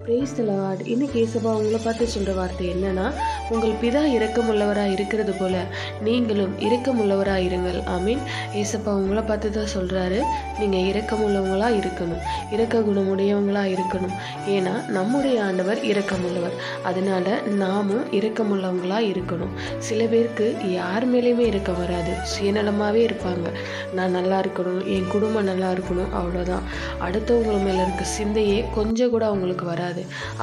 Praise the Lord. இன்னைக்கு ஏசப்பா உங்களை பார்த்து சொல்கிற வார்த்தை என்னன்னா, உங்கள் பிதா இரக்கமுள்ளவராக இருக்கிறது போல நீங்களும் இரக்கமுள்ளவராக இருங்கள். ஆமீன். ஏசப்பா உங்களை பார்த்து தான் சொல்கிறாரு, நீங்கள் இரக்கமுள்ளவங்களாக இருக்கணும், இரக்க குணமுடையவங்களாக இருக்கணும். ஏன்னா நம்முடைய ஆண்டவர் இரக்கமுள்ளவர். அதனால நாமும் இரக்கமுள்ளவங்களாக இருக்கணும். சில பேருக்கு யார் மேலேயுமே இரக்கம் வராது, சுயநலமாகவே இருப்பாங்க. நான் நல்லா இருக்கணும், என் குடும்பம் நல்லா இருக்கணும், அவ்வளோதான். அடுத்தவங்க மேலே இருக்க சிந்தையே கொஞ்சம் கூட அவங்களுக்கு வராது.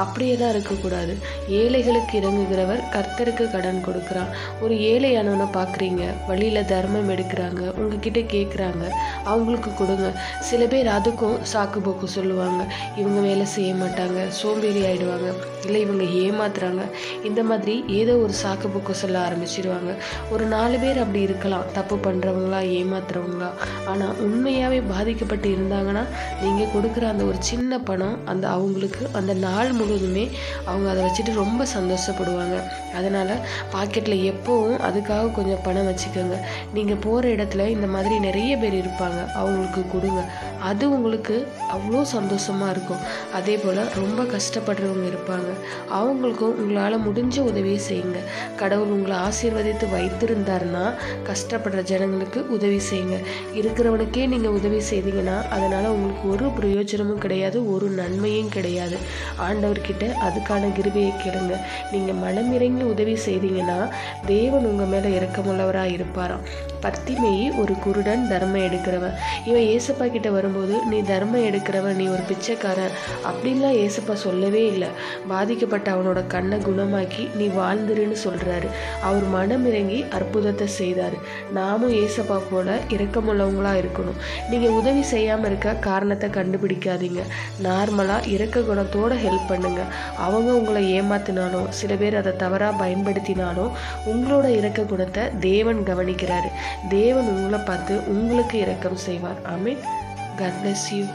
அப்படியே தான் இருக்கக்கூடாது. ஏழைகளுக்கு இறங்குகிறவர் கர்த்தருக்கு கடன் கொடுக்குறான். ஒரு ஏழையானவனை பார்க்குறீங்க, வழியில் தர்மம் எடுக்கிறாங்க, உங்ககிட்ட கேட்குறாங்க, அவங்களுக்கு கொடுங்க. சில பேர் அதுக்கும் சாக்கு போக்கு சொல்லுவாங்க, இவங்க வேலை செய்ய மாட்டாங்க, சோம்பேறி ஆகிடுவாங்க, இல்லை இவங்க ஏமாத்துறாங்க, இந்த மாதிரி ஏதோ ஒரு சாக்கு போக்கு சொல்ல ஆரம்பிச்சிடுவாங்க. ஒரு 4 பேர் அப்படி இருக்கலாம், தப்பு பண்ணுறவங்களா ஏமாத்துறவங்களா. ஆனால் உண்மையாகவே பாதிக்கப்பட்டு இருந்தாங்கன்னா நீங்கள் கொடுக்குற அந்த ஒரு சின்ன பணம் அந்த அவங்களுக்கு அந்த நாள் முழுவதுமே அவங்க அதை வச்சுட்டு ரொம்ப சந்தோஷப்படுவாங்க. அதனால் பாக்கெட்டில் எப்போவும் அதுக்காக கொஞ்சம் பணம் வச்சுக்கோங்க. நீங்கள் போகிற இடத்துல இந்த மாதிரி நிறைய பேர் இருப்பாங்க, அவங்களுக்கு கொடுங்க. அது உங்களுக்கு அவ்வளோ சந்தோஷமாக இருக்கும். அதே போல் ரொம்ப கஷ்டப்படுறவங்க இருப்பாங்க, அவங்களுக்கும் உங்களால் முடிஞ்ச உதவியை செய்யுங்க. கடவுள் உங்களை ஆசீர்வதித்து வைத்திருந்தாருன்னா கஷ்டப்படுற ஜனங்களுக்கு உதவி செய்யுங்க. இருக்கிறவனுக்கே நீங்கள் உதவி செய்தீங்கன்னா அதனால் உங்களுக்கு ஒரு பிரயோஜனமும் கிடையாது, ஒரு நன்மையும் கிடையாது. ஆண்டவர்கிட்ட அதுக்கான கிருபையை கேளுங்க. நீங்கள் மனமிறங்கி உதவி செய்தீங்கன்னா தேவன் உங்கள் மேலே இரக்கமுள்ளவராக இருப்பாராம். பர்த்திமேயி ஒரு குருடன், தர்மம் எடுக்கிறவன். இவன் ஏசப்பா கிட்ட வரும்போது, நீ தர்மம் எடுக்கிறவன், நீ ஒரு பிச்சைக்காரன் அப்படின்லாம் ஏசப்பா சொல்லவே இல்லை. பாதிக்கப்பட்ட அவனோட கண்ணை குணமாக்கி நீ வாழ்ந்துருன்னு சொல்கிறாரு. அவர் மனமிறங்கி அற்புதத்தை செய்தார். நாமும் ஏசப்பா போல இரக்கமுள்ளவங்களாக இருக்கணும். நீங்கள் உதவி செய்யாமல் இருக்க காரணத்தை கண்டுபிடிக்காதீங்க. நார்மலாக இரக்க குணத்தோடு ஹெல்ப் பண்ணுங்க. அவங்க உங்களை ஏமாத்தினாலும், சில பேர் அதை தவறாக பயன்படுத்தினாலும் உங்களோட இரக்க குணத்தை தேவன் கவனிக்கிறாரு. தேவன் உங்களை பார்த்து உங்களுக்கு இரக்கம் செய்வார். ஆமென். God bless you.